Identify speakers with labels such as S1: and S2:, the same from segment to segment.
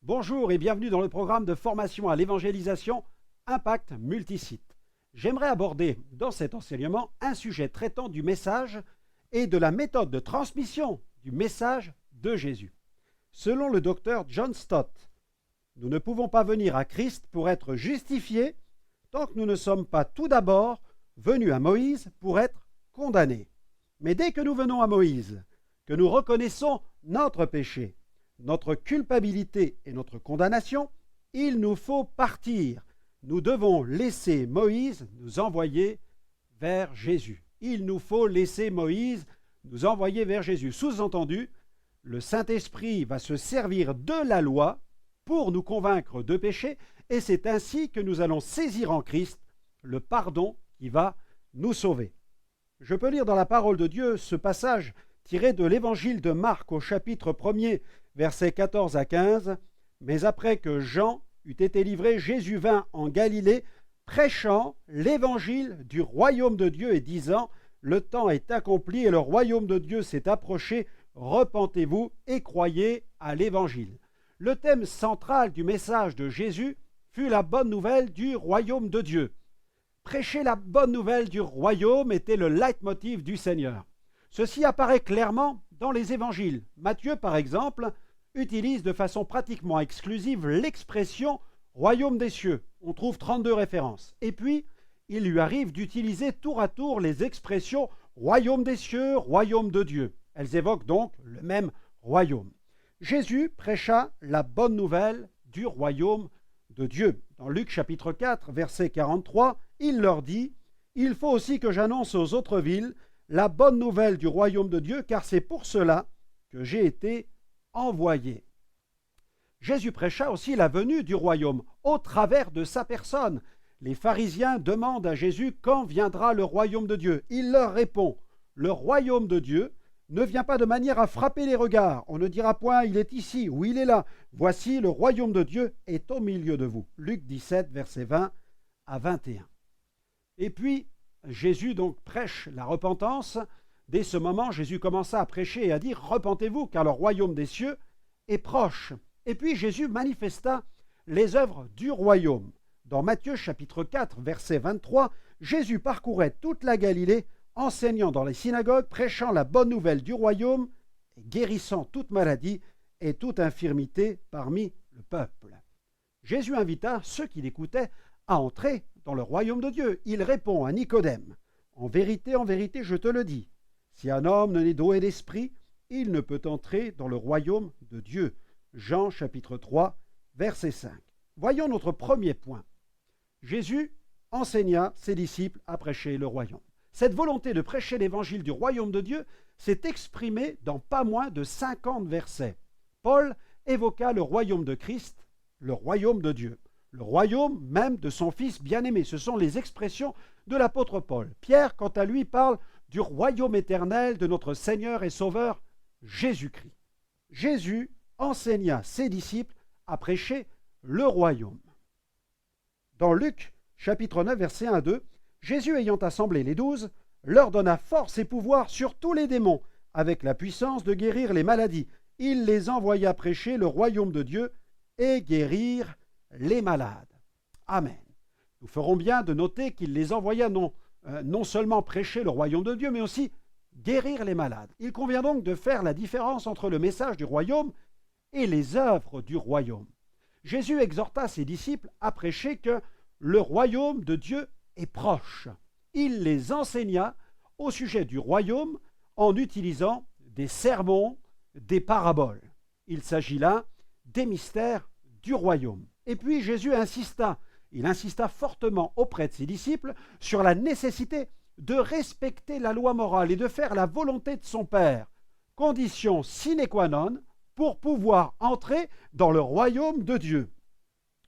S1: Bonjour et bienvenue dans le programme de formation à l'évangélisation Impact Multisite. J'aimerais aborder dans cet enseignement un sujet traitant du message et de la méthode de transmission du message de Jésus. Selon le docteur John Stott, nous ne pouvons pas venir à Christ pour être justifiés tant que nous ne sommes pas tout d'abord venus à Moïse pour être condamnés. Mais dès que nous venons à Moïse, que nous reconnaissons notre péché, notre culpabilité et notre condamnation, il nous faut partir. Nous devons laisser Moïse nous envoyer vers Jésus. Il nous faut laisser Moïse nous envoyer vers Jésus. Sous-entendu, le Saint-Esprit va se servir de la loi pour nous convaincre de péché, et c'est ainsi que nous allons saisir en Christ le pardon qui va nous sauver. Je peux lire dans la parole de Dieu ce passage tiré de l'évangile de Marc au chapitre 1er, versets 14 à 15. « Mais après que Jean eut été livré, Jésus vint en Galilée, prêchant l'évangile du royaume de Dieu et disant « Le temps est accompli et le royaume de Dieu s'est approché, repentez-vous et croyez à l'évangile. » Le thème central du message de Jésus fut la bonne nouvelle du royaume de Dieu. Prêcher la bonne nouvelle du royaume était le leitmotiv du Seigneur. Ceci apparaît clairement dans les évangiles. Matthieu, par exemple, utilise de façon pratiquement exclusive l'expression « royaume des cieux ». On trouve 32 références. Et puis, il lui arrive d'utiliser tour à tour les expressions « royaume des cieux »,« royaume de Dieu ». Elles évoquent donc le même royaume. Jésus prêcha la bonne nouvelle du royaume de Dieu. Dans Luc chapitre 4, verset 43, il leur dit « Il faut aussi que j'annonce aux autres villes la bonne nouvelle du royaume de Dieu, car c'est pour cela que j'ai été envoyé. » Jésus prêcha aussi la venue du royaume au travers de sa personne. Les pharisiens demandent à Jésus quand viendra le royaume de Dieu. Il leur répond « Le royaume de Dieu ne vient pas de manière à frapper les regards. On ne dira point il est ici ou il est là. Voici le royaume de Dieu est au milieu de vous. » Luc 17, versets 20 à 21. Et puis, Jésus donc prêche la repentance. Dès ce moment, Jésus commença à prêcher et à dire « Repentez-vous, car le royaume des cieux est proche. » Et puis Jésus manifesta les œuvres du royaume. Dans Matthieu chapitre 4, verset 23, Jésus parcourait toute la Galilée, enseignant dans les synagogues, prêchant la bonne nouvelle du royaume, et guérissant toute maladie et toute infirmité parmi le peuple. Jésus invita ceux qui l'écoutaient à entrer dans le royaume de Dieu. Il répond à Nicodème, « En vérité, je te le dis, si un homme ne naît d'eau et d'esprit, il ne peut entrer dans le royaume de Dieu. » Jean chapitre 3, verset 5. Voyons notre premier point. Jésus enseigna ses disciples à prêcher le royaume. Cette volonté de prêcher l'évangile du royaume de Dieu s'est exprimée dans pas moins de 50 versets. Paul évoqua le royaume de Christ, le royaume de Dieu, le royaume même de son Fils bien-aimé. Ce sont les expressions de l'apôtre Paul. Pierre, quant à lui, parle du royaume éternel de notre Seigneur et Sauveur Jésus-Christ. Jésus enseigna ses disciples à prêcher le royaume. Dans Luc, chapitre 9, versets 1 à 2, Jésus ayant assemblé les 12, leur donna force et pouvoir sur tous les démons, avec la puissance de guérir les maladies. Il les envoya prêcher le royaume de Dieu et guérir les malades. Amen. Nous ferons bien de noter qu'il les envoya non seulement prêcher le royaume de Dieu, mais aussi guérir les malades. Il convient donc de faire la différence entre le message du royaume et les œuvres du royaume. Jésus exhorta ses disciples à prêcher que le royaume de Dieu est proche. Il les enseigna au sujet du royaume en utilisant des sermons, des paraboles. Il s'agit là des mystères du royaume. Et puis Jésus insista fortement auprès de ses disciples sur la nécessité de respecter la loi morale et de faire la volonté de son Père, condition sine qua non pour pouvoir entrer dans le royaume de Dieu.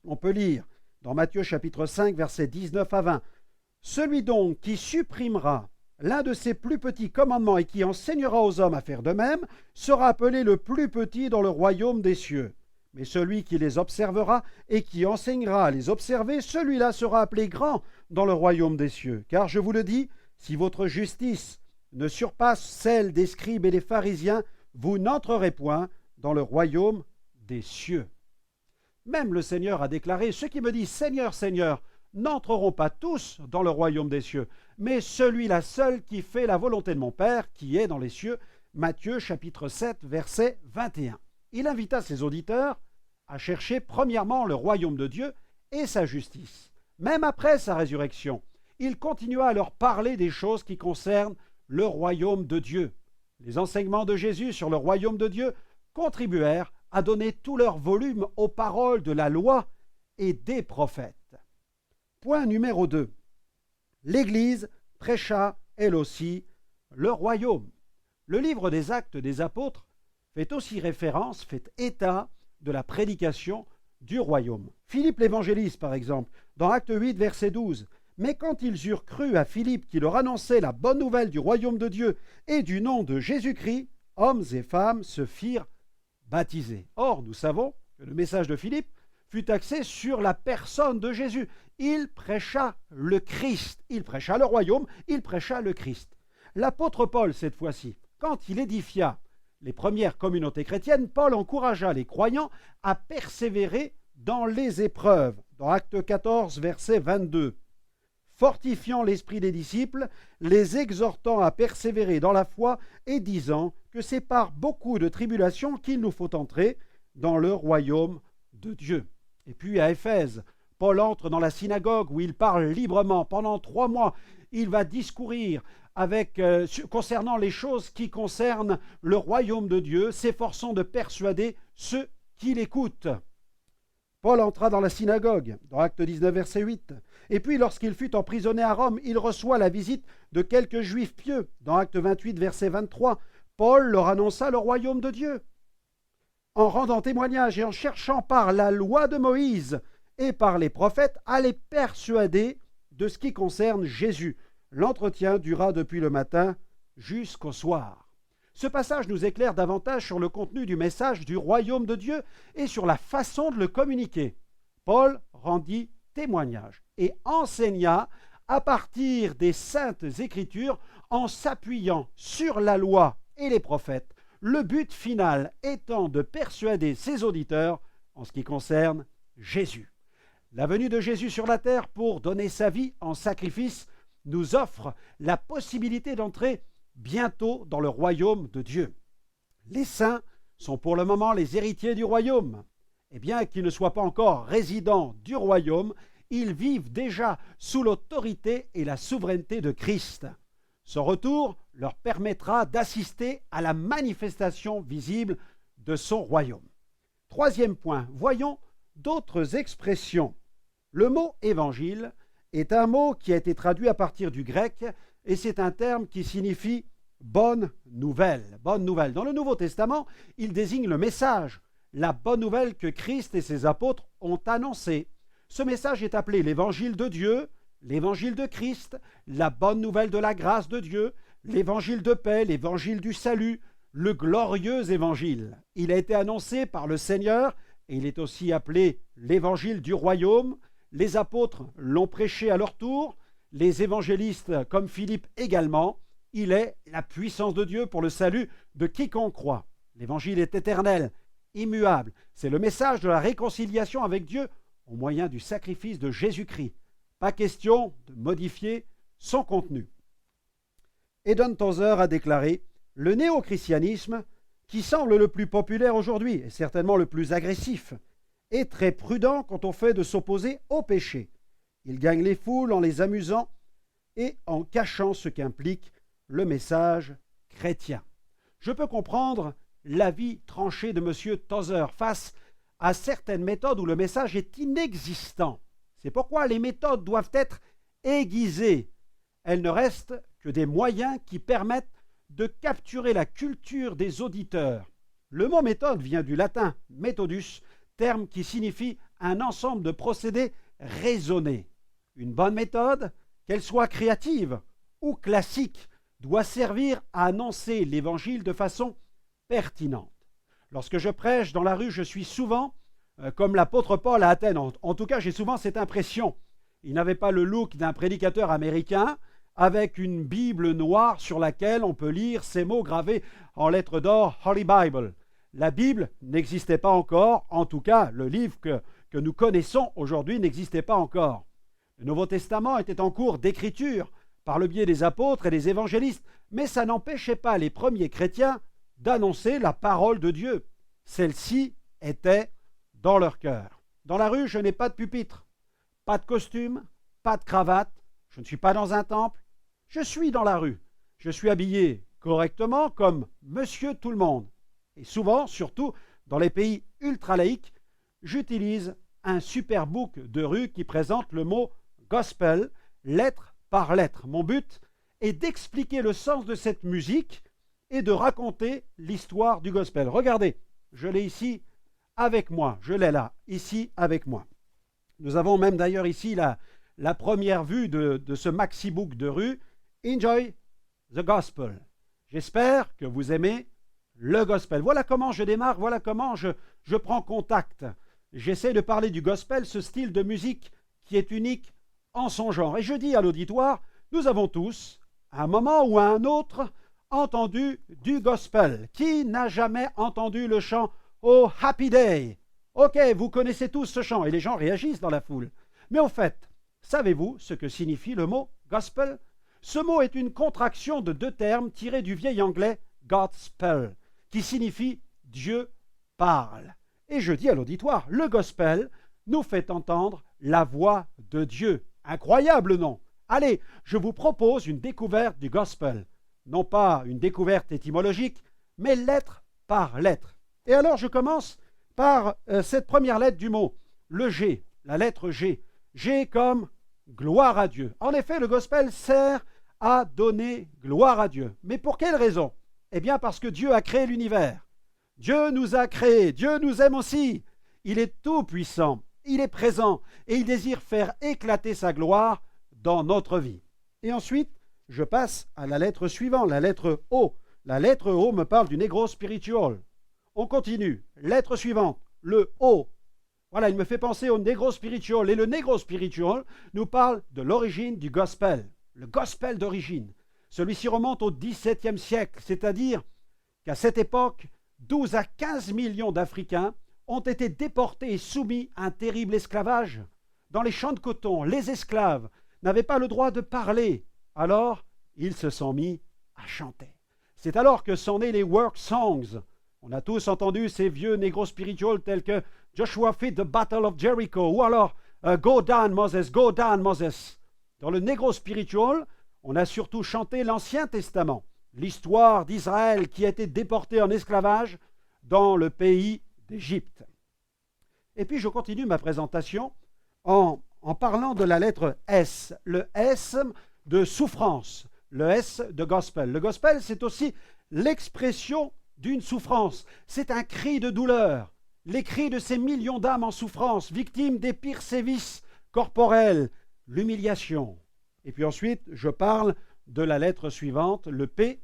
S1: On peut lire dans Matthieu chapitre 5, versets 19 à 20, « Celui donc qui supprimera l'un de ces plus petits commandements et qui enseignera aux hommes à faire de même, sera appelé le plus petit dans le royaume des cieux. Mais celui qui les observera et qui enseignera à les observer, celui-là sera appelé grand dans le royaume des cieux. Car je vous le dis, si votre justice ne surpasse celle des scribes et des pharisiens, vous n'entrerez point dans le royaume des cieux. » Même le Seigneur a déclaré, ceux qui me disent Seigneur, Seigneur, n'entreront pas tous dans le royaume des cieux, mais celui-là seul qui fait la volonté de mon Père qui est dans les cieux. Matthieu chapitre 7, verset 21. Il invita ses auditeurs à chercher premièrement le royaume de Dieu et sa justice. Même après sa résurrection, il continua à leur parler des choses qui concernent le royaume de Dieu. Les enseignements de Jésus sur le royaume de Dieu contribuèrent à donner tout leur volume aux paroles de la loi et des prophètes. Point numéro 2. L'Église prêcha, elle aussi, le royaume. Le livre des Actes des Apôtres fait aussi référence, fait état de la prédication du royaume. Philippe l'évangéliste, par exemple, dans Acte 8, verset 12, « Mais quand ils eurent cru à Philippe qui leur annonçait la bonne nouvelle du royaume de Dieu et du nom de Jésus-Christ, hommes et femmes se firent baptisés. » Or, nous savons que le message de Philippe fut axé sur la personne de Jésus. Il prêcha le Christ, il prêcha le royaume, il prêcha le Christ. L'apôtre Paul, cette fois-ci, quand il édifia les premières communautés chrétiennes, Paul encouragea les croyants à persévérer dans les épreuves. Dans Acte 14, verset 22, fortifiant l'esprit des disciples, les exhortant à persévérer dans la foi et disant que c'est par beaucoup de tribulations qu'il nous faut entrer dans le royaume de Dieu. Et puis à Éphèse, Paul entre dans la synagogue où il parle librement. Pendant 3 mois, il va discourir concernant les choses qui concernent le royaume de Dieu, s'efforçant de persuader ceux qui l'écoutent. Paul entra dans la synagogue, dans Acte 19, verset 8. Et puis, lorsqu'il fut emprisonné à Rome, il reçoit la visite de quelques juifs pieux. Dans Acte 28, verset 23, Paul leur annonça le royaume de Dieu, en rendant témoignage et en cherchant par la loi de Moïse et par les prophètes à les persuader de ce qui concerne Jésus. L'entretien dura depuis le matin jusqu'au soir. Ce passage nous éclaire davantage sur le contenu du message du royaume de Dieu et sur la façon de le communiquer. Paul rendit témoignage et enseigna à partir des saintes écritures en s'appuyant sur la loi et les prophètes, le but final étant de persuader ses auditeurs en ce qui concerne Jésus. La venue de Jésus sur la terre pour donner sa vie en sacrifice nous offre la possibilité d'entrer bientôt dans le royaume de Dieu. Les saints sont pour le moment les héritiers du royaume. Et bien qu'ils ne soient pas encore résidents du royaume, ils vivent déjà sous l'autorité et la souveraineté de Christ. Son retour leur permettra d'assister à la manifestation visible de son royaume. Troisième point, voyons d'autres expressions. Le mot « évangile » est un mot qui a été traduit à partir du grec et c'est un terme qui signifie « bonne nouvelle ». Bonne nouvelle. Dans le Nouveau Testament, il désigne le message, la bonne nouvelle que Christ et ses apôtres ont annoncée. Ce message est appelé l'évangile de Dieu, l'évangile de Christ, la bonne nouvelle de la grâce de Dieu, l'évangile de paix, l'évangile du salut, le glorieux évangile. Il a été annoncé par le Seigneur et il est aussi appelé l'évangile du royaume. Les apôtres l'ont prêché à leur tour, les évangélistes comme Philippe également. Il est la puissance de Dieu pour le salut de quiconque croit. L'évangile est éternel, immuable. C'est le message de la réconciliation avec Dieu au moyen du sacrifice de Jésus-Christ. Pas question de modifier son contenu. Eden Tozer a déclaré « Le néo-christianisme, qui semble le plus populaire aujourd'hui et certainement le plus agressif, est très prudent quant au fait de s'opposer au péché. Il gagne les foules en les amusant et en cachant ce qu'implique le message chrétien. » Je peux comprendre l'avis tranché de M. Tozer face à certaines méthodes où le message est inexistant. C'est pourquoi les méthodes doivent être aiguisées. Elles ne restent que des moyens qui permettent de capturer la culture des auditeurs. Le mot méthode vient du latin methodus, terme qui signifie un ensemble de procédés raisonnés. Une bonne méthode, qu'elle soit créative ou classique, doit servir à annoncer l'Évangile de façon pertinente. Lorsque je prêche dans la rue, je suis souvent comme l'apôtre Paul à Athènes. En tout cas, j'ai souvent cette impression. Il n'avait pas le look d'un prédicateur américain avec une Bible noire sur laquelle on peut lire ces mots gravés en lettres d'or, Holy Bible. la Bible n'existait pas encore, en tout cas le livre que nous connaissons aujourd'hui n'existait pas encore. Le Nouveau Testament était en cours d'écriture par le biais des apôtres et des évangélistes, mais ça n'empêchait pas les premiers chrétiens d'annoncer la parole de Dieu. Celle-ci était dans leur cœur. Dans la rue, je n'ai pas de pupitre, pas de costume, pas de cravate, je ne suis pas dans un temple, je suis dans la rue. Je suis habillé correctement comme monsieur tout le monde. Et souvent, surtout dans les pays ultra-laïques, j'utilise un super book de rue qui présente le mot gospel, lettre par lettre. Mon but est d'expliquer le sens de cette musique et de raconter l'histoire du gospel. Regardez, je l'ai ici avec moi, je l'ai là, ici avec moi. Nous avons même d'ailleurs ici la première vue de ce maxi-book de rue, Enjoy the Gospel. J'espère que vous aimez le gospel. Voilà comment je démarre, voilà comment je prends contact. J'essaie de parler du gospel, ce style de musique qui est unique en son genre. Et je dis à l'auditoire, nous avons tous, à un moment ou à un autre, entendu du gospel. Qui n'a jamais entendu le chant « Oh, Happy Day » ? Ok, vous connaissez tous ce chant et les gens réagissent dans la foule. Mais au fait, savez-vous ce que signifie le mot « gospel » ? Ce mot est une contraction de deux termes tirés du vieil anglais « Godspell » qui signifie « Dieu parle ». Et je dis à l'auditoire, le gospel nous fait entendre la voix de Dieu. Incroyable, non ? Allez, je vous propose une découverte du gospel. Non pas une découverte étymologique, mais lettre par lettre. Et alors je commence par cette première lettre du mot, le G, la lettre G. G comme gloire à Dieu. En effet, le gospel sert à donner gloire à Dieu. Mais pour quelle raison ? Eh bien parce que Dieu a créé l'univers. Dieu nous a créés, Dieu nous aime aussi. Il est tout puissant, il est présent et il désire faire éclater sa gloire dans notre vie. Et ensuite, je passe à la lettre suivante, la lettre O. La lettre O me parle du negro spiritual. On continue. Lettre suivante, le O. Voilà, il me fait penser au negro spiritual. Et le negro spiritual nous parle de l'origine du gospel. Le gospel d'origine. Celui-ci remonte au XVIIe siècle, c'est-à-dire qu'à cette époque, 12 à 15 millions d'Africains ont été déportés et soumis à un terrible esclavage. Dans les champs de coton, les esclaves n'avaient pas le droit de parler. Alors, ils se sont mis à chanter. C'est alors que sont nés les work songs. On a tous entendu ces vieux négros spirituels tels que Joshua Fit the Battle of Jericho ou alors Go Down Moses, Go Down Moses. Dans le négro spiritual, on a surtout chanté l'Ancien Testament, l'histoire d'Israël qui a été déporté en esclavage dans le pays d'Égypte. Et puis je continue ma présentation en parlant de la lettre S, le S de souffrance, le S de gospel. Le gospel, c'est aussi l'expression d'une souffrance, c'est un cri de douleur, les cris de ces millions d'âmes en souffrance, victimes des pires sévices corporels, l'humiliation. Et puis ensuite, je parle de la lettre suivante, le P,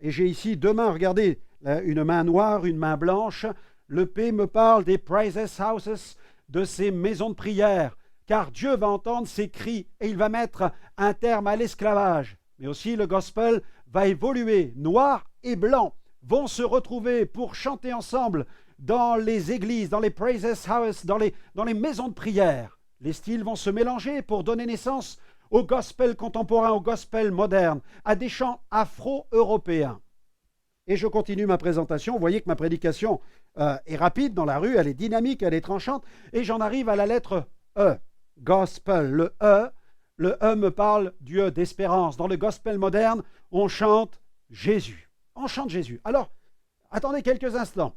S1: et j'ai ici deux mains, regardez, une main noire, une main blanche. Le P me parle des praises houses, de ces maisons de prière, car Dieu va entendre ces cris et il va mettre un terme à l'esclavage. Mais aussi le gospel va évoluer, noir et blanc vont se retrouver pour chanter ensemble dans les églises, dans les praises houses, dans les maisons de prière. Les styles vont se mélanger pour donner naissance au gospel contemporain, au gospel moderne, à des chants afro-européens. Et je continue ma présentation. Vous voyez que ma prédication est rapide dans la rue, elle est dynamique, elle est tranchante, et j'en arrive à la lettre E, gospel. Le E me parle du E d'espérance. Dans le gospel moderne, on chante Jésus. On chante Jésus. Alors, attendez quelques instants.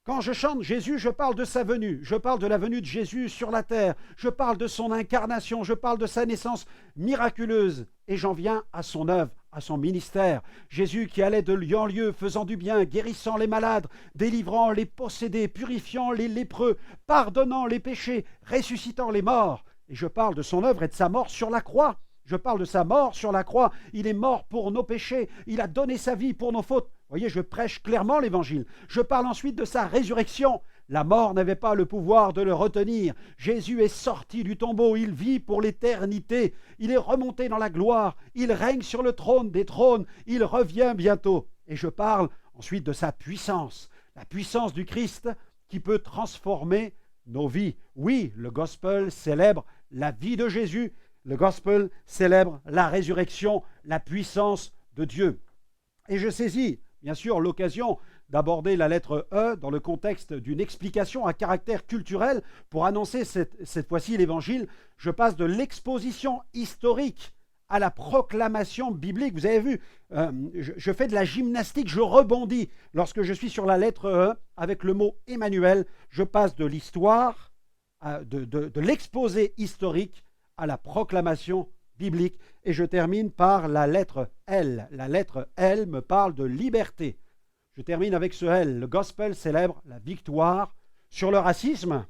S1: Quand je chante Jésus, je parle de sa venue, je parle de la venue de Jésus sur la terre, je parle de son incarnation, je parle de sa naissance miraculeuse, et j'en viens à son œuvre, à son ministère. Jésus qui allait de lieu en lieu, faisant du bien, guérissant les malades, délivrant les possédés, purifiant les lépreux, pardonnant les péchés, ressuscitant les morts. Et je parle de son œuvre et de sa mort sur la croix. Je parle de sa mort sur la croix. Il est mort pour nos péchés. Il a donné sa vie pour nos fautes. Vous voyez, je prêche clairement l'évangile. Je parle ensuite de sa résurrection. La mort n'avait pas le pouvoir de le retenir. Jésus est sorti du tombeau. Il vit pour l'éternité. Il est remonté dans la gloire. Il règne sur le trône des trônes. Il revient bientôt. Et je parle ensuite de sa puissance, la puissance du Christ qui peut transformer nos vies. Oui, le gospel célèbre la vie de Jésus, le gospel célèbre la résurrection, la puissance de Dieu. Et je saisis, bien sûr, l'occasion d'aborder la lettre E dans le contexte d'une explication à caractère culturel pour annoncer cette fois-ci l'évangile. Je passe de l'exposition historique à la proclamation biblique. Vous avez vu, je fais de la gymnastique, je rebondis lorsque je suis sur la lettre E avec le mot Emmanuel. Je passe de l'histoire, de l'exposé historique à la proclamation biblique. Et je termine par la lettre L. La lettre L me parle de liberté. Je termine avec ce L. Le gospel célèbre la victoire sur le racisme.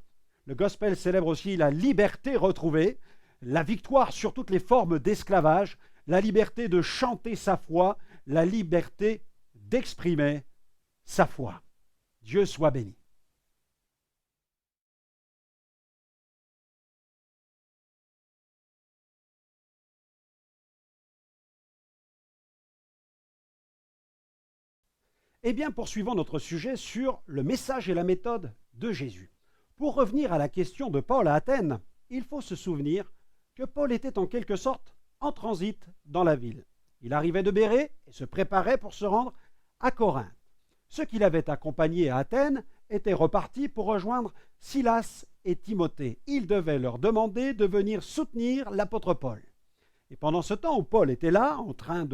S1: Le gospel célèbre aussi la liberté retrouvée, la victoire sur toutes les formes d'esclavage, la liberté de chanter sa foi, la liberté d'exprimer sa foi. Dieu soit béni. Eh bien, poursuivons notre sujet sur le message et la méthode de Jésus. Pour revenir à la question de Paul à Athènes, il faut se souvenir que Paul était en quelque sorte en transit dans la ville. Il arrivait de Bérée et se préparait pour se rendre à Corinthe. Ceux qui l'avaient accompagné à Athènes étaient repartis pour rejoindre Silas et Timothée. Il devait leur demander de venir soutenir l'apôtre Paul. Et pendant ce temps où Paul était là, en train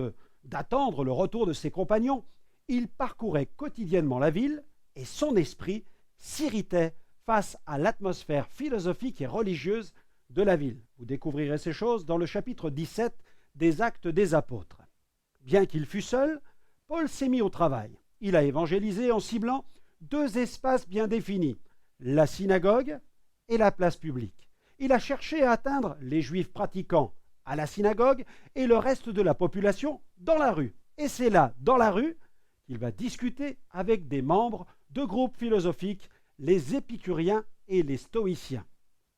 S1: d'attendre le retour de ses compagnons, il parcourait quotidiennement la ville et son esprit s'irritait face à l'atmosphère philosophique et religieuse de la ville. Vous découvrirez ces choses dans le chapitre 17 des Actes des Apôtres. Bien qu'il fût seul, Paul s'est mis au travail. Il a évangélisé en ciblant deux espaces bien définis, la synagogue et la place publique. Il a cherché à atteindre les Juifs pratiquants à la synagogue et le reste de la population dans la rue. Et c'est là, dans la rue, qu'il va discuter avec des membres de groupes philosophiques, les épicuriens et les stoïciens.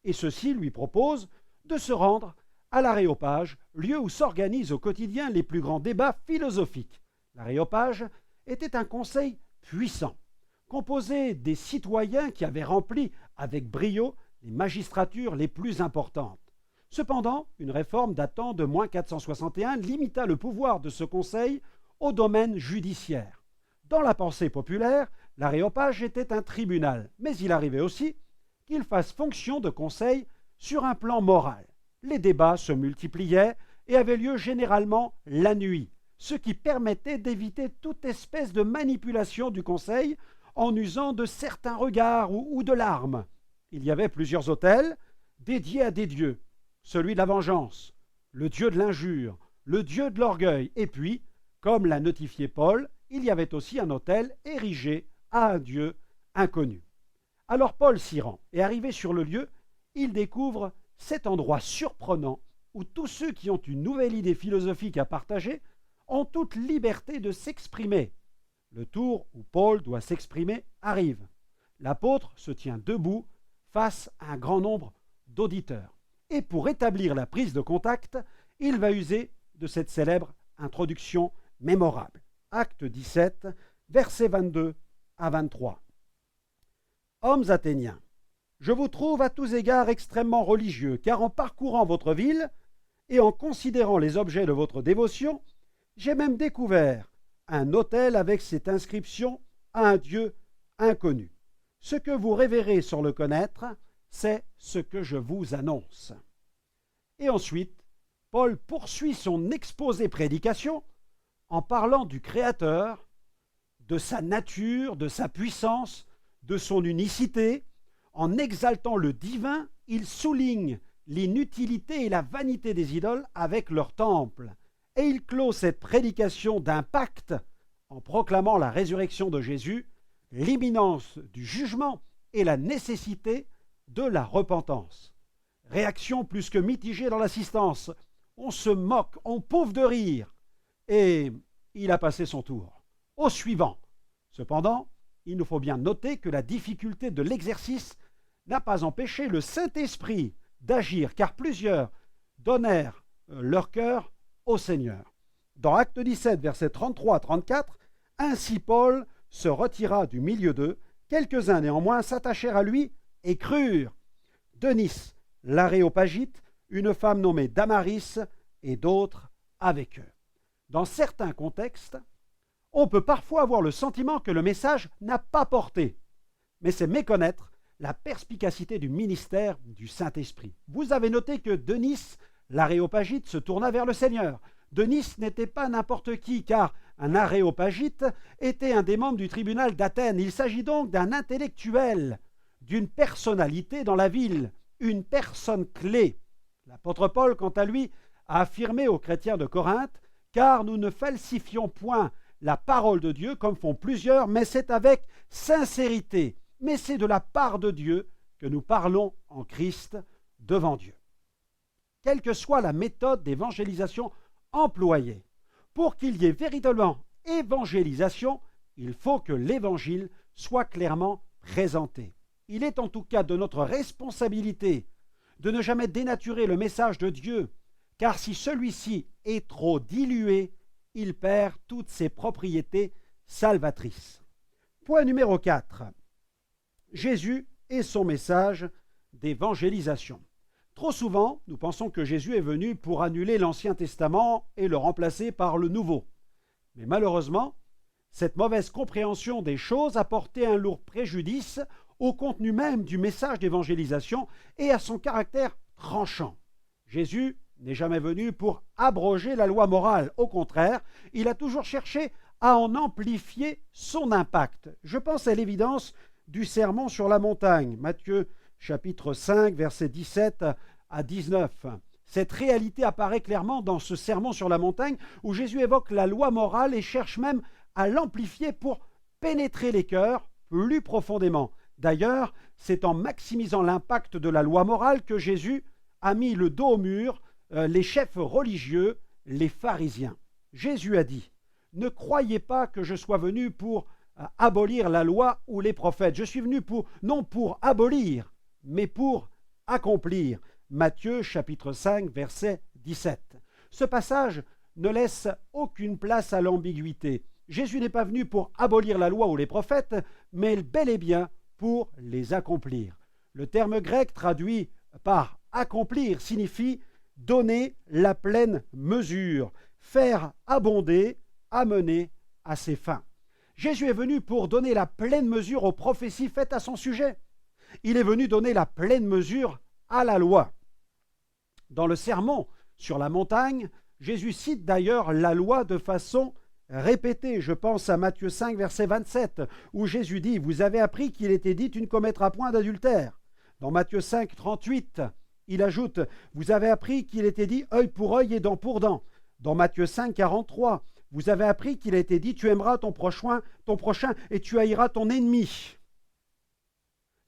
S1: Et ceux-ci lui proposent de se rendre à l'Aréopage, lieu où s'organisent au quotidien les plus grands débats philosophiques. L'Aréopage était un conseil puissant, composé des citoyens qui avaient rempli avec brio les magistratures les plus importantes. Cependant, une réforme datant de -461 limita le pouvoir de ce conseil au domaine judiciaire. Dans la pensée populaire, l'Aréopage était un tribunal, mais il arrivait aussi qu'il fasse fonction de conseil sur un plan moral. Les débats se multipliaient et avaient lieu généralement la nuit, ce qui permettait d'éviter toute espèce de manipulation du conseil en usant de certains regards ou de larmes. Il y avait plusieurs autels dédiés à des dieux, celui de la vengeance, le dieu de l'injure, le dieu de l'orgueil, et puis, comme l'a notifié Paul, il y avait aussi un autel érigé à un dieu inconnu. Alors Paul s'y rend, et arrivé sur le lieu, il découvre cet endroit surprenant où tous ceux qui ont une nouvelle idée philosophique à partager ont toute liberté de s'exprimer. Le tour où Paul doit s'exprimer arrive. L'apôtre se tient debout face à un grand nombre d'auditeurs. Et pour établir la prise de contact, il va user de cette célèbre introduction mémorable. Acte 17, versets 22 à 23. Hommes athéniens, je vous trouve à tous égards extrêmement religieux, car en parcourant votre ville et en considérant les objets de votre dévotion, j'ai même découvert un autel avec cette inscription à un Dieu inconnu. Ce que vous révérez sans le connaître, c'est ce que je vous annonce. Et ensuite, Paul poursuit son exposé prédication en parlant du Créateur, de sa nature, de sa puissance, de son unicité. En exaltant le divin, il souligne l'inutilité et la vanité des idoles avec leur temple. Et il clôt cette prédication d'un pacte en proclamant la résurrection de Jésus, l'imminence du jugement et la nécessité de la repentance. Réaction plus que mitigée dans l'assistance. On se moque, on pouffe de rire. Et il a passé son tour. Au suivant. Cependant, il nous faut bien noter que la difficulté de l'exercice n'a pas empêché le Saint-Esprit d'agir, car plusieurs donnèrent leur cœur au Seigneur. Dans Acte 17, versets 33 à 34, Ainsi Paul se retira du milieu d'eux. Quelques-uns néanmoins s'attachèrent à lui et crurent. Denis, l'Aréopagite, une femme nommée Damaris et d'autres avec eux. Dans certains contextes, on peut parfois avoir le sentiment que le message n'a pas porté, mais c'est méconnaître la perspicacité du ministère du Saint-Esprit. Vous avez noté que Denis, l'Aréopagite, se tourna vers le Seigneur. Denis n'était pas n'importe qui, car un Aréopagite était un des membres du tribunal d'Athènes. Il s'agit donc d'un intellectuel, d'une personnalité dans la ville, une personne clé. L'apôtre Paul, quant à lui, a affirmé aux chrétiens de Corinthe « Car nous ne falsifions point la parole de Dieu comme font plusieurs, mais c'est avec sincérité. Mais c'est de la part de Dieu que nous parlons en Christ devant Dieu. » Quelle que soit la méthode d'évangélisation employée, pour qu'il y ait véritablement évangélisation, il faut que l'évangile soit clairement présenté. Il est en tout cas de notre responsabilité de ne jamais dénaturer le message de Dieu, car si celui-ci est trop dilué, il perd toutes ses propriétés salvatrices. Point numéro 4. Jésus et son message d'évangélisation. Trop souvent, nous pensons que Jésus est venu pour annuler l'Ancien Testament et le remplacer par le Nouveau. Mais malheureusement, cette mauvaise compréhension des choses a porté un lourd préjudice au contenu même du message d'évangélisation et à son caractère tranchant. Jésus n'est jamais venu pour abroger la loi morale. Au contraire, il a toujours cherché à en amplifier son impact. Je pense à l'évidence du sermon sur la montagne, Matthieu chapitre 5, versets 17 à 19. Cette réalité apparaît clairement dans ce sermon sur la montagne où Jésus évoque la loi morale et cherche même à l'amplifier pour pénétrer les cœurs plus profondément. D'ailleurs, c'est en maximisant l'impact de la loi morale que Jésus a mis le dos au mur les chefs religieux, les pharisiens. Jésus a dit « Ne croyez pas que je sois venu pour abolir la loi ou les prophètes. Je suis venu non pour abolir, mais pour accomplir. » Matthieu chapitre 5, verset 17. Ce passage ne laisse aucune place à l'ambiguïté. Jésus n'est pas venu pour abolir la loi ou les prophètes, mais bel et bien pour les accomplir. Le terme grec traduit par accomplir signifie donner la pleine mesure, faire abonder, amener à ses fins. Jésus est venu pour donner la pleine mesure aux prophéties faites à son sujet. Il est venu donner la pleine mesure à la loi. Dans le sermon sur la montagne, Jésus cite d'ailleurs la loi de façon répétée. Je pense à Matthieu 5, verset 27, où Jésus dit « Vous avez appris qu'il était dit « Tu ne commettras point d'adultère ». Dans Matthieu 5, 38, il ajoute « Vous avez appris qu'il était dit « œil pour œil et dent pour dent ». Dans Matthieu 5, 43, vous avez appris qu'il a été dit « Tu aimeras ton prochain et tu haïras ton ennemi ».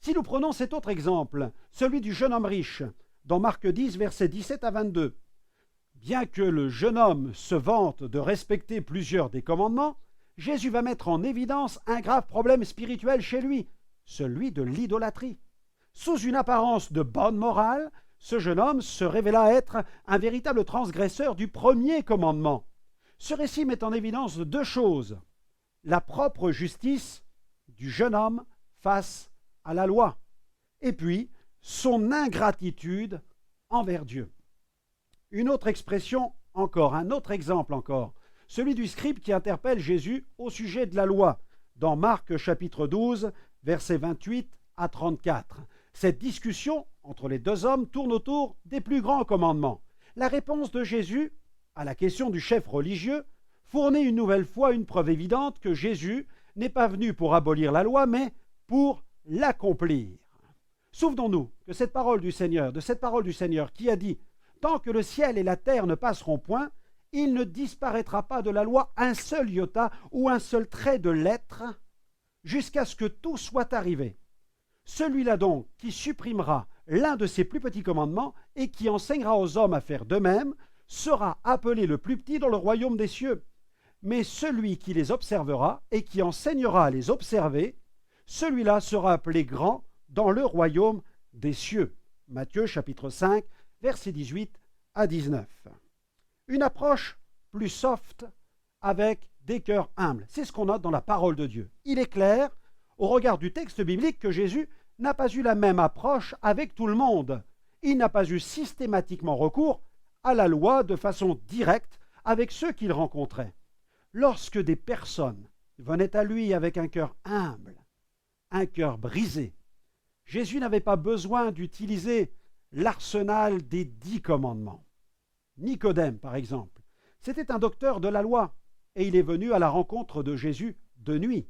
S1: Si nous prenons cet autre exemple, celui du jeune homme riche, dans Marc 10, versets 17 à 22, bien que le jeune homme se vante de respecter plusieurs des commandements, Jésus va mettre en évidence un grave problème spirituel chez lui, celui de l'idolâtrie. Sous une apparence de bonne morale, ce jeune homme se révéla être un véritable transgresseur du premier commandement. Ce récit met en évidence deux choses. La propre justice du jeune homme face à la loi, et puis son ingratitude envers Dieu. Une autre expression encore, un autre exemple encore, celui du scribe qui interpelle Jésus au sujet de la loi, dans Marc chapitre 12, versets 28 à 34. Cette discussion entre les deux hommes tourne autour des plus grands commandements. La réponse de Jésus à la question du chef religieux fournit une nouvelle fois une preuve évidente que Jésus n'est pas venu pour abolir la loi, mais pour l'accomplir. Souvenons-nous de cette parole du Seigneur qui a dit « Tant que le ciel et la terre ne passeront point, il ne disparaîtra pas de la loi un seul iota ou un seul trait de lettre, jusqu'à ce que tout soit arrivé. Celui-là donc qui supprimera l'un de ces plus petits commandements et qui enseignera aux hommes à faire de même, sera appelé le plus petit dans le royaume des cieux. Mais celui qui les observera et qui enseignera à les observer, celui-là sera appelé grand dans le royaume des cieux. » Matthieu chapitre 5, versets 18 à 19. Une approche plus soft avec des cœurs humbles. C'est ce qu'on note dans la parole de Dieu. Il est clair, au regard du texte biblique, que Jésus n'a pas eu la même approche avec tout le monde. Il n'a pas eu systématiquement recours à la loi de façon directe avec ceux qu'il rencontrait. Lorsque des personnes venaient à lui avec un cœur humble, un cœur brisé, Jésus n'avait pas besoin d'utiliser l'arsenal des 10 commandements. Nicodème, par exemple, c'était un docteur de la loi, et il est venu à la rencontre de Jésus de nuit.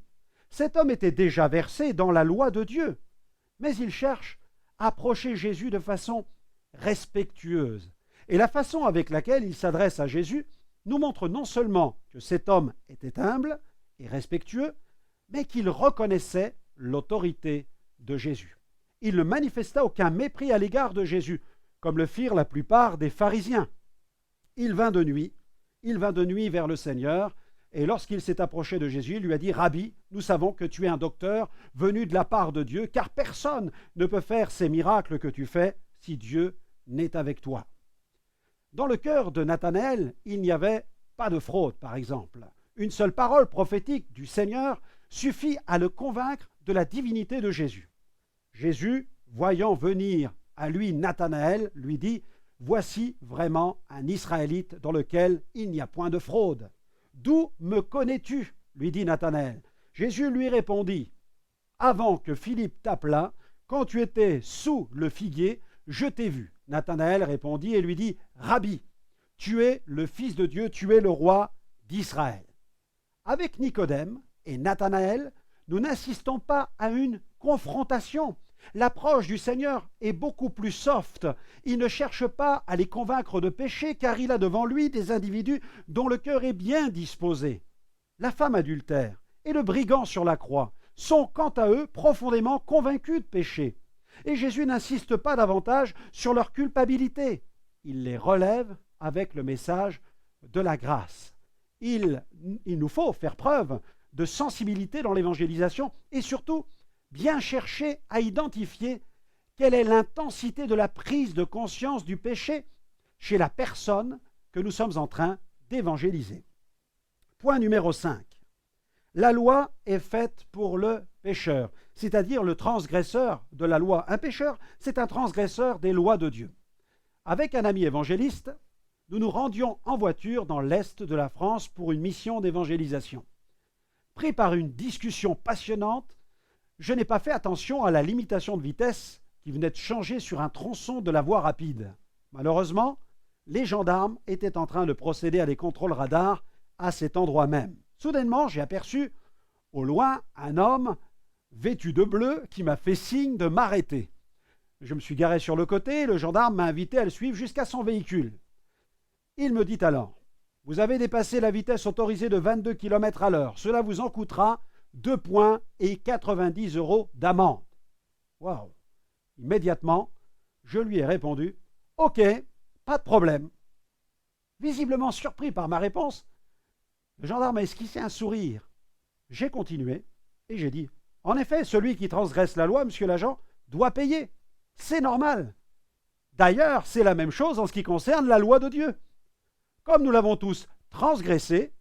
S1: Cet homme était déjà versé dans la loi de Dieu, mais il cherche à approcher Jésus de façon respectueuse. Et la façon avec laquelle il s'adresse à Jésus nous montre non seulement que cet homme était humble et respectueux, mais qu'il reconnaissait l'autorité de Jésus. Il ne manifesta aucun mépris à l'égard de Jésus, comme le firent la plupart des pharisiens. Il vint de nuit vers le Seigneur, et lorsqu'il s'est approché de Jésus, il lui a dit « Rabbi, nous savons que tu es un docteur venu de la part de Dieu, car personne ne peut faire ces miracles que tu fais si Dieu n'est avec toi. » Dans le cœur de Nathanaël, il n'y avait pas de fraude, par exemple. Une seule parole prophétique du Seigneur suffit à le convaincre de la divinité de Jésus. Jésus, voyant venir à lui Nathanaël, lui dit « Voici vraiment un Israélite dans lequel il n'y a point de fraude. » « D'où me connais-tu » lui dit Nathanaël. Jésus lui répondit « Avant que Philippe t'appelât, quand tu étais sous le figuier, je t'ai vu. » Nathanaël répondit et lui dit « Rabbi, tu es le Fils de Dieu, tu es le roi d'Israël. » Avec Nicodème et Nathanaël, nous n'assistons pas à une confrontation. L'approche du Seigneur est beaucoup plus soft. Il ne cherche pas à les convaincre de péché, car il a devant lui des individus dont le cœur est bien disposé. La femme adultère et le brigand sur la croix sont, quant à eux, profondément convaincus de péché. Et Jésus n'insiste pas davantage sur leur culpabilité. Il les relève avec le message de la grâce. Il nous faut faire preuve de sensibilité dans l'évangélisation et surtout bien chercher à identifier quelle est l'intensité de la prise de conscience du péché chez la personne que nous sommes en train d'évangéliser. Point numéro 5. La loi est faite pour le pécheur, c'est-à-dire le transgresseur de la loi. Un pécheur, c'est un transgresseur des lois de Dieu. Avec un ami évangéliste, nous nous rendions en voiture dans l'est de la France pour une mission d'évangélisation. Pris par une discussion passionnante, je n'ai pas fait attention à la limitation de vitesse qui venait de changer sur un tronçon de la voie rapide. Malheureusement, les gendarmes étaient en train de procéder à des contrôles radars à cet endroit même. Soudainement, j'ai aperçu au loin un homme vêtu de bleu qui m'a fait signe de m'arrêter. Je me suis garé sur le côté et le gendarme m'a invité à le suivre jusqu'à son véhicule. Il me dit alors « Vous avez dépassé la vitesse autorisée de 22 km à l'heure. Cela vous en coûtera 2 points et 90 € d'amende. » Waouh! Immédiatement, je lui ai répondu « Ok, pas de problème. » Visiblement surpris par ma réponse, le gendarme a esquissé un sourire. J'ai continué et j'ai dit « En effet, celui qui transgresse la loi, monsieur l'agent, doit payer. C'est normal. D'ailleurs, c'est la même chose en ce qui concerne la loi de Dieu. Comme nous l'avons tous transgressée,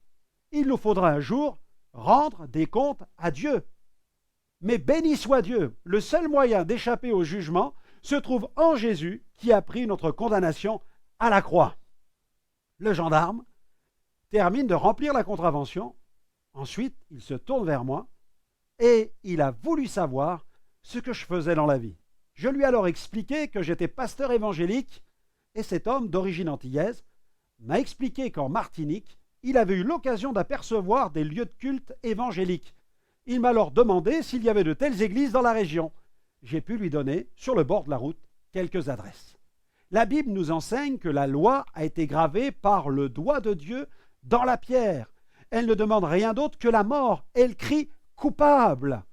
S1: il nous faudra un jour rendre des comptes à Dieu. Mais béni soit Dieu, le seul moyen d'échapper au jugement se trouve en Jésus qui a pris notre condamnation à la croix. » Le gendarme termine de remplir la contravention. Ensuite, il se tourne vers moi et il a voulu savoir ce que je faisais dans la vie. Je lui ai alors expliqué que j'étais pasteur évangélique et cet homme d'origine antillaise m'a expliqué qu'en Martinique, il avait eu l'occasion d'apercevoir des lieux de culte évangéliques. Il m'a alors demandé s'il y avait de telles églises dans la région. J'ai pu lui donner, sur le bord de la route, quelques adresses. La Bible nous enseigne que la loi a été gravée par le doigt de Dieu dans la pierre. Elle ne demande rien d'autre que la mort. Elle crie « coupable ».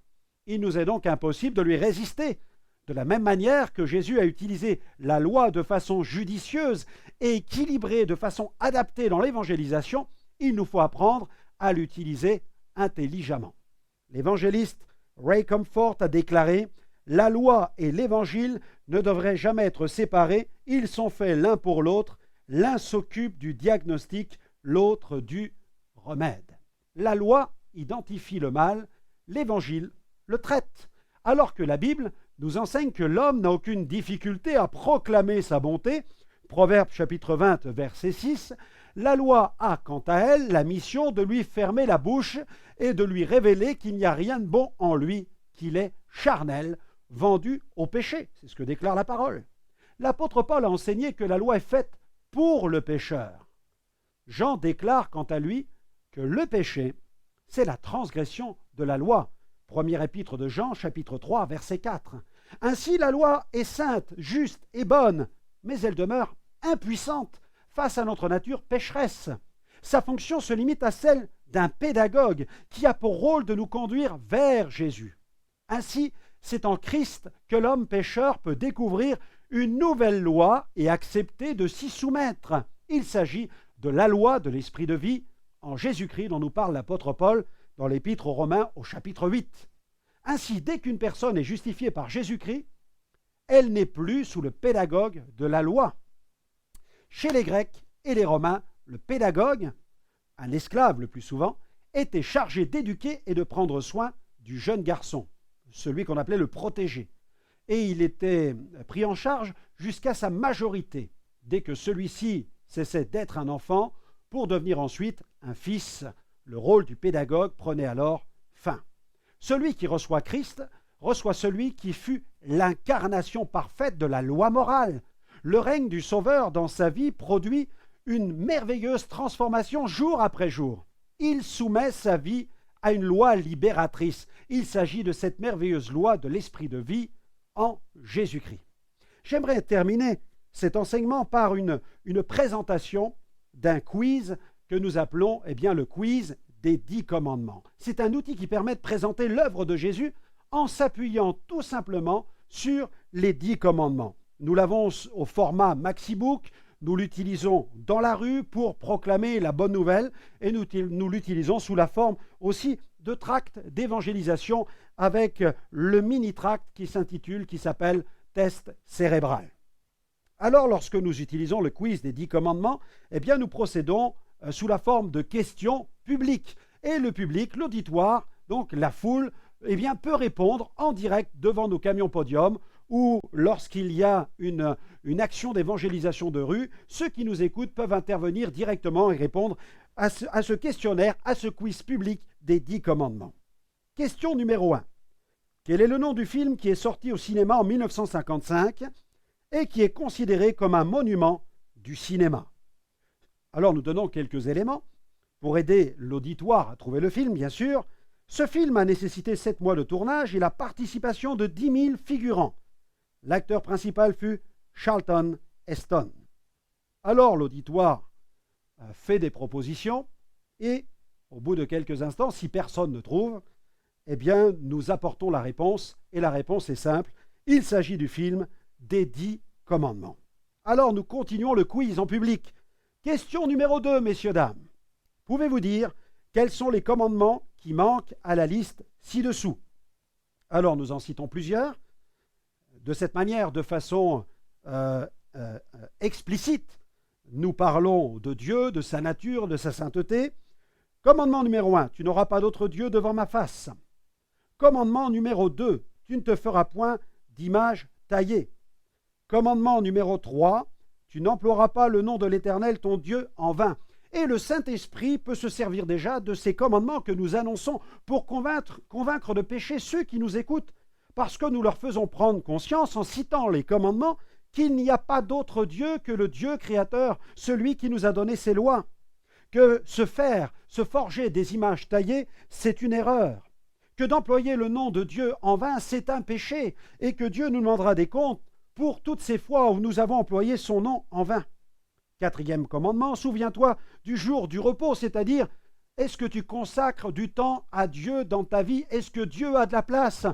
S1: Il nous est donc impossible de lui résister. De la même manière que Jésus a utilisé la loi de façon judicieuse et équilibrée, de façon adaptée dans l'évangélisation, il nous faut apprendre à l'utiliser intelligemment. L'évangéliste Ray Comfort a déclaré « La loi et l'évangile ne devraient jamais être séparés, ils sont faits l'un pour l'autre, l'un s'occupe du diagnostic, l'autre du remède. » La loi identifie le mal, l'Évangile le traite, alors que la Bible nous enseigne que l'homme n'a aucune difficulté à proclamer sa bonté. Proverbe chapitre 20, verset 6, la loi a, quant à elle, la mission de lui fermer la bouche et de lui révéler qu'il n'y a rien de bon en lui, qu'il est charnel, vendu au péché. C'est ce que déclare la parole. L'apôtre Paul a enseigné que la loi est faite pour le pécheur. Jean déclare, quant à lui, que le péché, c'est la transgression de la loi. Première épître de Jean, chapitre 3, verset 4. Ainsi, la loi est sainte, juste et bonne, mais elle demeure impuissante face à notre nature pécheresse. Sa fonction se limite à celle d'un pédagogue qui a pour rôle de nous conduire vers Jésus. Ainsi, c'est en Christ que l'homme pécheur peut découvrir une nouvelle loi et accepter de s'y soumettre. Il s'agit de la loi de l'esprit de vie en Jésus-Christ dont nous parle l'apôtre Paul dans l'épître aux Romains au chapitre 8. Ainsi, dès qu'une personne est justifiée par Jésus-Christ, elle n'est plus sous le pédagogue de la loi. Chez les Grecs et les Romains, le pédagogue, un esclave le plus souvent, était chargé d'éduquer et de prendre soin du jeune garçon, celui qu'on appelait le protégé. Et il était pris en charge jusqu'à sa majorité, dès que celui-ci cessait d'être un enfant pour devenir ensuite un fils. Le rôle du pédagogue prenait alors fin. Celui qui reçoit Christ reçoit celui qui fut l'incarnation parfaite de la loi morale. Le règne du Sauveur dans sa vie produit une merveilleuse transformation jour après jour. Il soumet sa vie à une loi libératrice. Il s'agit de cette merveilleuse loi de l'esprit de vie en Jésus-Christ. J'aimerais terminer cet enseignement par une présentation d'un quiz que nous appelons le quiz des 10 commandements. C'est un outil qui permet de présenter l'œuvre de Jésus en s'appuyant tout simplement sur les 10 commandements. Nous l'avons au format Maxibook, nous l'utilisons dans la rue pour proclamer la bonne nouvelle et nous l'utilisons sous la forme aussi de tracts d'évangélisation avec le mini-tract qui s'appelle Test cérébral. Alors, lorsque nous utilisons le quiz des 10 commandements, nous procédons sous la forme de questions publiques. Et le public, l'auditoire, donc la foule, peut répondre en direct devant nos camions podiums ou lorsqu'il y a une action d'évangélisation de rue, ceux qui nous écoutent peuvent intervenir directement et répondre à ce questionnaire, à ce quiz public des 10 commandements. Question numéro 1. Quel est le nom du film qui est sorti au cinéma en 1955 et qui est considéré comme un monument du cinéma? Alors nous donnons quelques éléments pour aider l'auditoire à trouver le film, bien sûr. Ce film a nécessité 7 mois de tournage et la participation de 10 000 figurants. L'acteur principal fut Charlton Heston. Alors l'auditoire fait des propositions et au bout de quelques instants, si personne ne trouve, nous apportons la réponse et la réponse est simple. Il s'agit du film des 10 commandements. Alors nous continuons le quiz en public. Question numéro 2, messieurs, dames. Pouvez-vous dire quels sont les commandements qui manquent à la liste ci-dessous? Alors nous en citons plusieurs. De cette manière, de façon explicite, nous parlons de Dieu, de sa nature, de sa sainteté. Commandement numéro 1, tu n'auras pas d'autre Dieu devant ma face. Commandement numéro 2, tu ne te feras point d'image taillée. Commandement numéro 3, tu n'emploieras pas le nom de l'Éternel ton Dieu en vain. Et le Saint-Esprit peut se servir déjà de ces commandements que nous annonçons pour convaincre de péché ceux qui nous écoutent, parce que nous leur faisons prendre conscience en citant les commandements qu'il n'y a pas d'autre Dieu que le Dieu créateur, celui qui nous a donné ses lois. Que se forger des images taillées, c'est une erreur. Que d'employer le nom de Dieu en vain, c'est un péché, et que Dieu nous demandera des comptes pour toutes ces fois où nous avons employé son nom en vain. 4e commandement, souviens-toi du jour du repos, c'est-à-dire, est-ce que tu consacres du temps à Dieu dans ta vie? Est-ce que Dieu a de la place?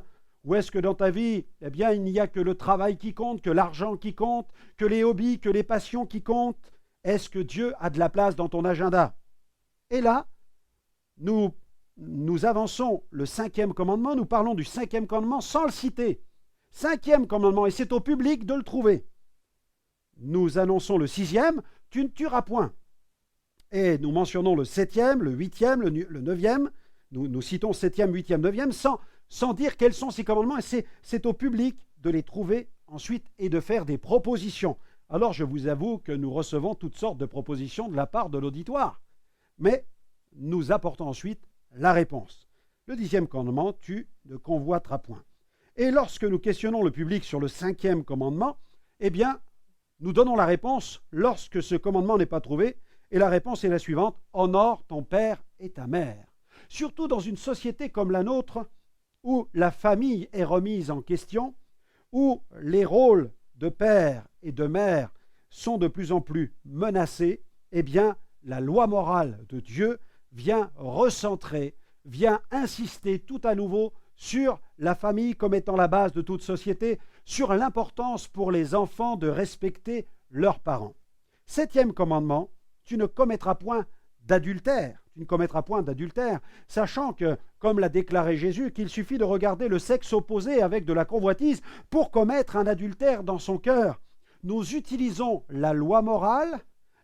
S1: Ou est-ce que dans ta vie, il n'y a que le travail qui compte, que l'argent qui compte, que les hobbies, que les passions qui comptent? Est-ce que Dieu a de la place dans ton agenda? Et là, nous avançons le 5e commandement, nous parlons du 5e commandement sans le citer. 5e commandement, et c'est au public de le trouver. Nous annonçons le 6e, tu ne tueras point. et nous mentionnons le 7e, le 8e, le 9e, nous citons 7e, 8e, 9e, sans dire quels sont ces commandements, et c'est au public de les trouver ensuite et de faire des propositions. Alors je vous avoue que nous recevons toutes sortes de propositions de la part de l'auditoire, mais nous apportons ensuite la réponse. Le 10e commandement, tu ne convoiteras point. Et lorsque nous questionnons le public sur le 5e commandement, eh bien, nous donnons la réponse lorsque ce commandement n'est pas trouvé, et la réponse est la suivante: honore ton père et ta mère. Surtout dans une société comme la nôtre, où la famille est remise en question, où les rôles de père et de mère sont de plus en plus menacés, eh bien, la loi morale de Dieu vient recentrer, vient insister tout à nouveau sur la famille comme étant la base de toute société, sur l'importance pour les enfants de respecter leurs parents. 7e commandement, tu ne commettras point d'adultère. Tu ne commettras point d'adultère, sachant que, comme l'a déclaré Jésus, qu'il suffit de regarder le sexe opposé avec de la convoitise pour commettre un adultère dans son cœur. Nous utilisons la loi morale,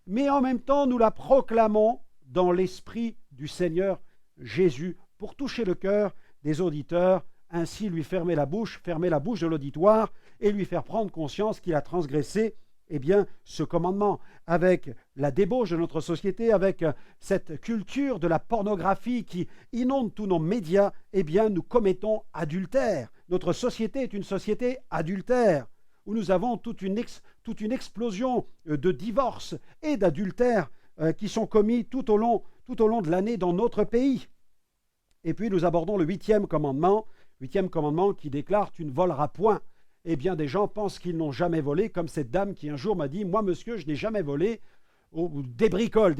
S1: mais en même temps nous la proclamons dans l'esprit du Seigneur Jésus pour toucher le cœur des auditeurs, ainsi lui fermer la bouche de l'auditoire et lui faire prendre conscience qu'il a transgressé ce commandement. Avec la débauche de notre société, avec cette culture de la pornographie qui inonde tous nos médias, nous commettons adultère. Notre société est une société adultère, où nous avons toute une explosion de divorces et d'adultères qui sont commis tout au long de l'année dans notre pays. Et puis nous abordons le 8e commandement qui déclare « tu ne voleras point ». Eh bien, des gens pensent qu'ils n'ont jamais volé, comme cette dame qui un jour m'a dit « moi, monsieur, je n'ai jamais volé ». Ou des bricoles.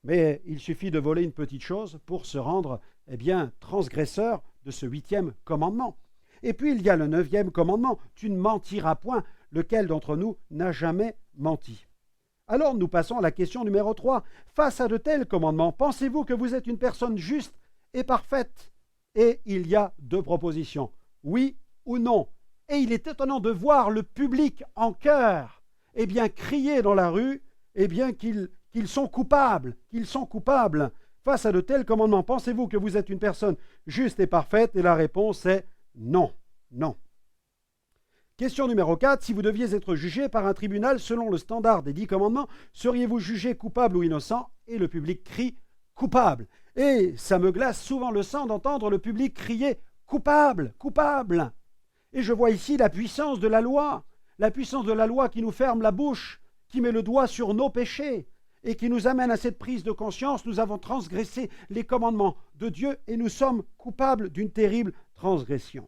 S1: Mais il suffit de voler une petite chose pour se rendre transgresseur de ce 8e commandement. Et puis il y a le 9e commandement, tu ne mentiras point, lequel d'entre nous n'a jamais menti. Alors nous passons à la question numéro 3. Face à de tels commandements, pensez-vous que vous êtes une personne juste et parfaite? Et il y a 2 propositions, oui ou non. Et il est étonnant de voir le public en chœur crier dans la rue qu'ils sont coupables, Face à de tels commandements, pensez-vous que vous êtes une personne juste et parfaite? Et la réponse est non, non. Question numéro 4. Si vous deviez être jugé par un tribunal selon le standard des 10 commandements, seriez-vous jugé coupable ou innocent? Et le public crie coupable. Et ça me glace souvent le sang d'entendre le public crier coupable, coupable. Et je vois ici la puissance de la loi qui nous ferme la bouche, qui met le doigt sur nos péchés et qui nous amène à cette prise de conscience. Nous avons transgressé les commandements de Dieu et nous sommes coupables d'une terrible transgression.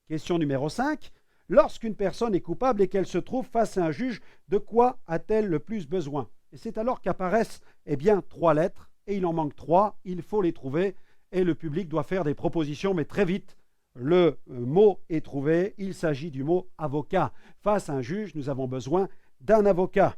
S1: Question numéro 5. Lorsqu'une personne est coupable et qu'elle se trouve face à un juge, de quoi a-t-elle le plus besoin? Et c'est alors qu'apparaissent 3 lettres, et il en manque 3, il faut les trouver, et le public doit faire des propositions, mais très vite, le mot est trouvé, il s'agit du mot avocat. Face à un juge, nous avons besoin d'un avocat.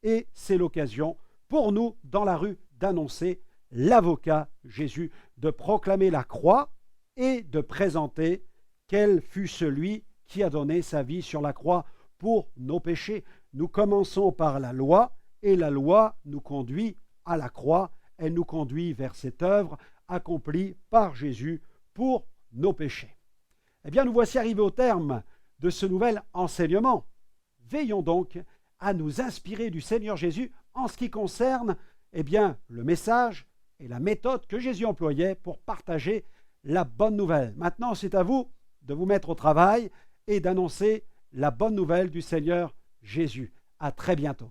S1: Et c'est l'occasion pour nous, dans la rue, d'annoncer l'avocat Jésus, de proclamer la croix et de présenter quel fut celui qui a donné sa vie sur la croix pour nos péchés. Nous commençons par la loi, et la loi nous conduit à la croix, elle nous conduit vers cette œuvre accomplie par Jésus pour nos péchés. Nous voici arrivés au terme de ce nouvel enseignement. Veillons donc à nous inspirer du Seigneur Jésus en ce qui concerne le message et la méthode que Jésus employait pour partager la bonne nouvelle. Maintenant, c'est à vous de vous mettre au travail et d'annoncer la bonne nouvelle du Seigneur Jésus. À très bientôt.